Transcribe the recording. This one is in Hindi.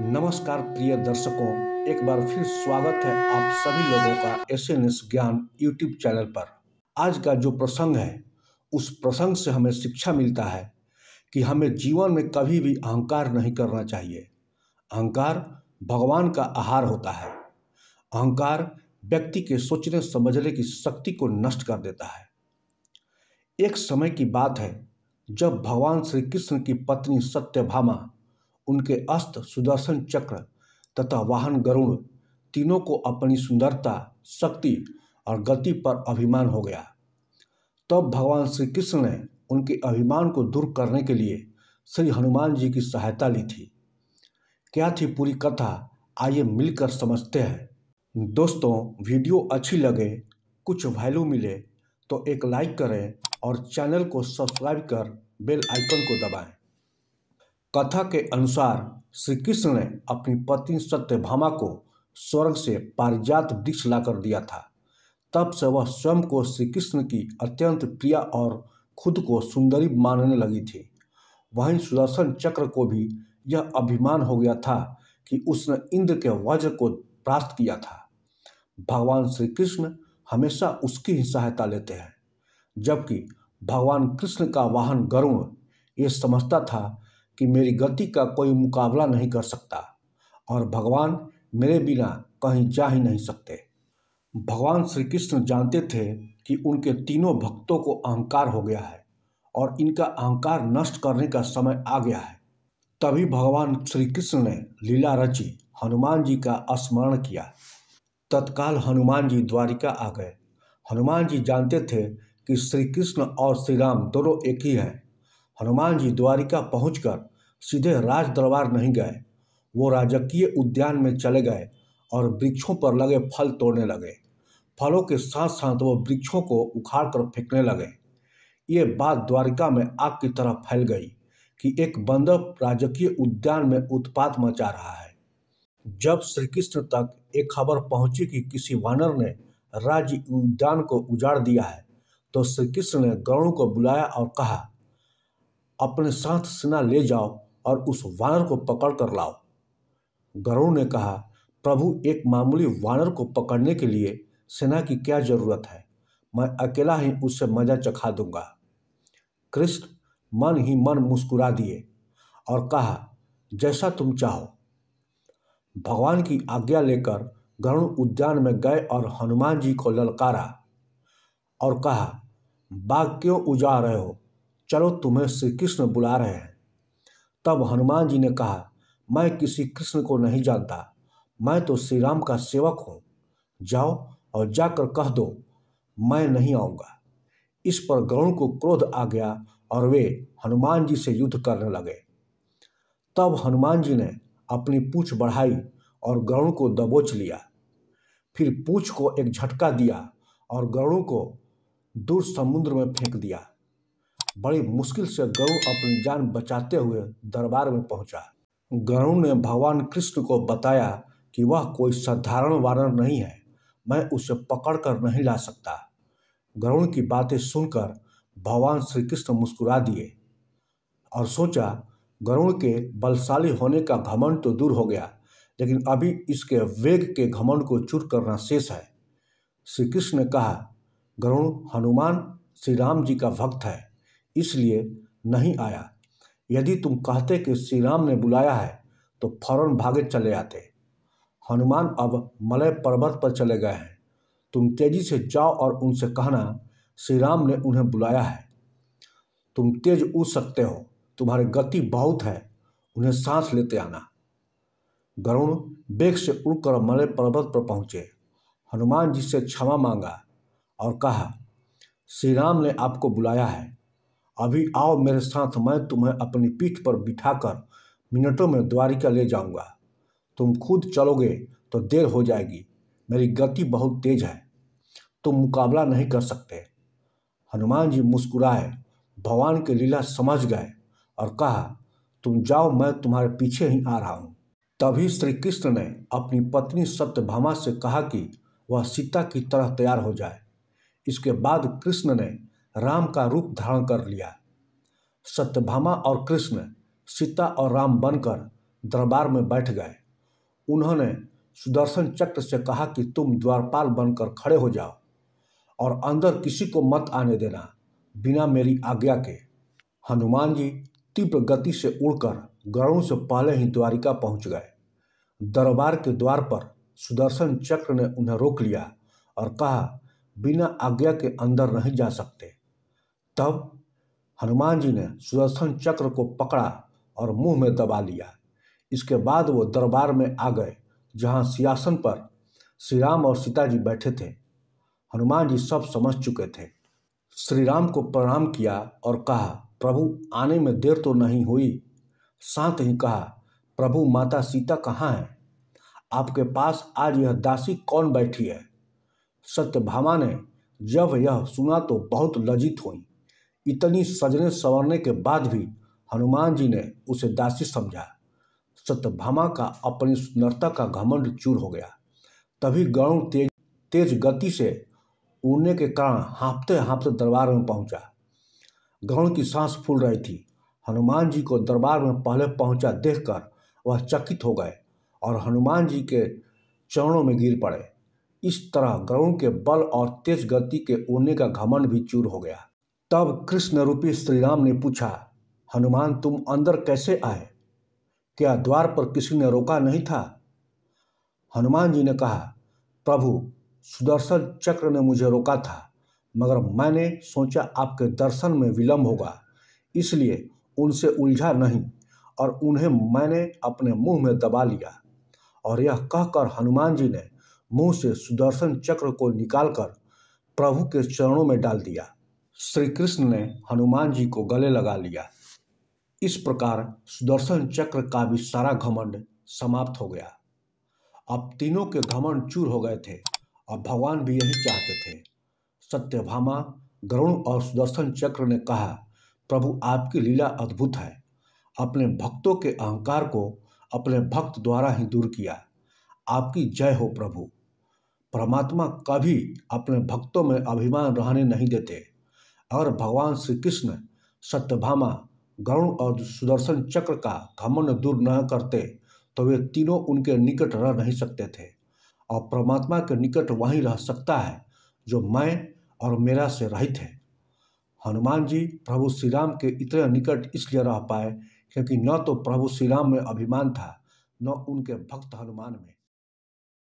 नमस्कार प्रिय दर्शकों, एक बार फिर स्वागत है आप सभी लोगों का एसएनएस ज्ञान यूट्यूब चैनल पर। आज का जो प्रसंग है, उस प्रसंग से हमें शिक्षा मिलता है कि हमें जीवन में कभी भी अहंकार नहीं करना चाहिए। अहंकार भगवान का आहार होता है। अहंकार व्यक्ति के सोचने समझने की शक्ति को नष्ट कर देता है। एक समय की बात है जब भगवान श्री कृष्ण की पत्नी सत्यभामा, उनके अस्त्र सुदर्शन चक्र तथा वाहन गरुड़ तीनों को अपनी सुंदरता, शक्ति और गति पर अभिमान हो गया। तब भगवान श्री कृष्ण ने उनके अभिमान को दूर करने के लिए श्री हनुमान जी की सहायता ली थी। क्या थी पूरी कथा, आइए मिलकर समझते हैं। दोस्तों, वीडियो अच्छी लगे, कुछ वैल्यू मिले तो एक लाइक करें और चैनल को सब्सक्राइब कर बेल आइकन को दबाएं। कथा के अनुसार श्री कृष्ण ने अपनी पत्नी सत्यभामा को स्वर्ग से पारिजात वृक्ष लाकर दिया था। तब से वह स्वयं को श्री कृष्ण की अत्यंत प्रिय और खुद को सुंदरी मानने लगी थी। वहीं सुदर्शन चक्र को भी यह अभिमान हो गया था कि उसने इंद्र के वज्र को प्राप्त किया था। भगवान श्री कृष्ण हमेशा उसकी ही सहायता लेते हैं, जबकि भगवान कृष्ण का वाहन गरुड़ ये समझता था कि मेरी गति का कोई मुकाबला नहीं कर सकता और भगवान मेरे बिना कहीं जा ही नहीं सकते। भगवान श्री कृष्ण जानते थे कि उनके तीनों भक्तों को अहंकार हो गया है और इनका अहंकार नष्ट करने का समय आ गया है। तभी भगवान श्री कृष्ण ने लीला रची, हनुमान जी का स्मरण किया। तत्काल हनुमान जी द्वारिका आ गए। हनुमान जी जानते थे कि श्री कृष्ण और श्री राम दोनों एक ही हैं। हनुमान जी द्वारिका पहुंचकर सीधे राज दरबार नहीं गए, वो राजकीय उद्यान में चले गए और वृक्षों पर लगे फल तोड़ने लगे। फलों के साथ साथ वो वृक्षों को उखाड़ कर फेंकने लगे। ये बात द्वारिका में आग की तरह फैल गई कि एक बंदर राजकीय उद्यान में उत्पात मचा रहा है। जब श्री कृष्ण तक एक खबर पहुंची कि किसी वानर ने राज्य उद्यान को उजाड़ दिया है, तो श्री कृष्ण ने गरुड़ को बुलाया और कहा, अपने साथ सेना ले जाओ और उस वानर को पकड़ कर लाओ। गरुड़ ने कहा, प्रभु, एक मामूली वानर को पकड़ने के लिए सेना की क्या जरूरत है, मैं अकेला ही उससे मजा चखा दूंगा। कृष्ण मन ही मन मुस्कुरा दिए और कहा, जैसा तुम चाहो। भगवान की आज्ञा लेकर गरुड़ उद्यान में गए और हनुमान जी को ललकारा और कहा, बाग क्यों उजाड़ रहे हो, चलो तुम्हें श्री कृष्ण बुला रहे हैं। तब हनुमान जी ने कहा, मैं किसी कृष्ण को नहीं जानता, मैं तो श्री राम का सेवक हूँ। जाओ और जाकर कह दो मैं नहीं आऊँगा। इस पर गरुड़ को क्रोध आ गया और वे हनुमान जी से युद्ध करने लगे। तब हनुमान जी ने अपनी पूंछ बढ़ाई और गरुड़ को दबोच लिया। फिर पूंछ को एक झटका दिया और गरुड़ को दूर समुद्र में फेंक दिया। बड़ी मुश्किल से गरुड़ अपनी जान बचाते हुए दरबार में पहुंचा। गरुड़ ने भगवान कृष्ण को बताया कि वह कोई साधारण वानर नहीं है, मैं उसे पकड़कर नहीं ला सकता। गरुड़ की बातें सुनकर भगवान श्री कृष्ण मुस्कुरा दिए और सोचा, गरुड़ के बलशाली होने का घमंड तो दूर हो गया, लेकिन अभी इसके वेग के घमंड को चूर करना शेष है। श्री कृष्ण ने कहा, गरुड़, हनुमान श्री राम जी का भक्त है, इसलिए नहीं आया। यदि तुम कहते कि श्री राम ने बुलाया है तो फौरन भागे चले आते। हनुमान अब मलय पर्वत पर चले गए हैं, तुम तेजी से जाओ और उनसे कहना श्री राम ने उन्हें बुलाया है। तुम तेज उड़ सकते हो, तुम्हारी गति बहुत है, उन्हें सांस लेते आना। गरुड़ वेग से उड़कर मलय पर्वत पर पहुंचे। हनुमान जी से क्षमा मांगा और कहा, श्री राम ने आपको बुलाया है, अभी आओ मेरे साथ, मैं तुम्हें अपनी पीठ पर बिठाकर मिनटों में द्वारिका ले जाऊंगा। तुम खुद चलोगे तो देर हो जाएगी, मेरी गति बहुत तेज है, तुम मुकाबला नहीं कर सकते। हनुमान जी मुस्कुराए, भगवान की लीला समझ गए और कहा, तुम जाओ, मैं तुम्हारे पीछे ही आ रहा हूँ। तभी श्री कृष्ण ने अपनी पत्नी सत्यभामा से कहा कि वह सीता की तरह तैयार हो जाए। इसके बाद कृष्ण ने राम का रूप धारण कर लिया। सत्यभामा और कृष्ण सीता और राम बनकर दरबार में बैठ गए। उन्होंने सुदर्शन चक्र से कहा कि तुम द्वारपाल बनकर खड़े हो जाओ और अंदर किसी को मत आने देना बिना मेरी आज्ञा के। हनुमान जी तीव्र गति से उड़कर गरुड़ से पहले ही द्वारिका पहुंच गए। दरबार के द्वार पर सुदर्शन चक्र ने उन्हें रोक लिया और कहा, बिना आज्ञा के अंदर नहीं जा सकते। तब हनुमान जी ने सुदर्शन चक्र को पकड़ा और मुंह में दबा लिया। इसके बाद वो दरबार में आ गए, जहां सिंहासन पर श्री राम और सीता जी बैठे थे। हनुमान जी सब समझ चुके थे। श्री राम को प्रणाम किया और कहा, प्रभु आने में देर तो नहीं हुई। साथ ही कहा, प्रभु माता सीता कहाँ हैं? आपके पास आज यह दासी कौन बैठी है? सत्यभामा ने जब यह सुना तो बहुत लज्जित हुई। इतनी सजने संवरने के बाद भी हनुमान जी ने उसे दासी समझा। सत्यभामा का अपनी सुंदरता का घमंड चूर हो गया। तभी गरुड़ तेज गति से उड़ने के कारण हाँफते हाँफते दरबार में पहुंचा। गरुड़ की सांस फूल रही थी। हनुमान जी को दरबार में पहले पहुंचा देखकर वह चकित हो गए और हनुमान जी के चरणों में गिर पड़े। इस तरह गरुड़ के बल और तेज गति के उड़ने का घमंड भी चूर हो गया। तब कृष्ण रूपी श्री राम ने पूछा, हनुमान तुम अंदर कैसे आए? क्या द्वार पर किसी ने रोका नहीं था? हनुमान जी ने कहा, प्रभु सुदर्शन चक्र ने मुझे रोका था, मगर मैंने सोचा आपके दर्शन में विलंब होगा, इसलिए उनसे उलझा नहीं और उन्हें मैंने अपने मुंह में दबा लिया। और यह कहकर हनुमान जी ने मुंह से सुदर्शन चक्र को निकालकर प्रभु के चरणों में डाल दिया। श्री कृष्ण ने हनुमान जी को गले लगा लिया। इस प्रकार सुदर्शन चक्र का भी सारा घमंड समाप्त हो गया। अब तीनों के घमंड चूर हो गए थे और भगवान भी यही चाहते थे। सत्यभामा, गरुड़ और सुदर्शन चक्र ने कहा, प्रभु आपकी लीला अद्भुत है। अपने भक्तों के अहंकार को अपने भक्त द्वारा ही दूर किया। आपकी जय हो प्रभु। परमात्मा कभी अपने भक्तों में अभिमान रहने नहीं देते। और भगवान श्री कृष्ण सत्यभामा, गरुड़ और सुदर्शन चक्र का घमंड दूर न करते तो वे तीनों उनके निकट रह नहीं सकते थे। और परमात्मा के निकट वहीं रह सकता है जो मैं और मेरा से रहित है। हनुमान जी प्रभु श्री राम के इतने निकट इसलिए रह पाए क्योंकि न तो प्रभु श्री राम में अभिमान था, न उनके भक्त हनुमान में।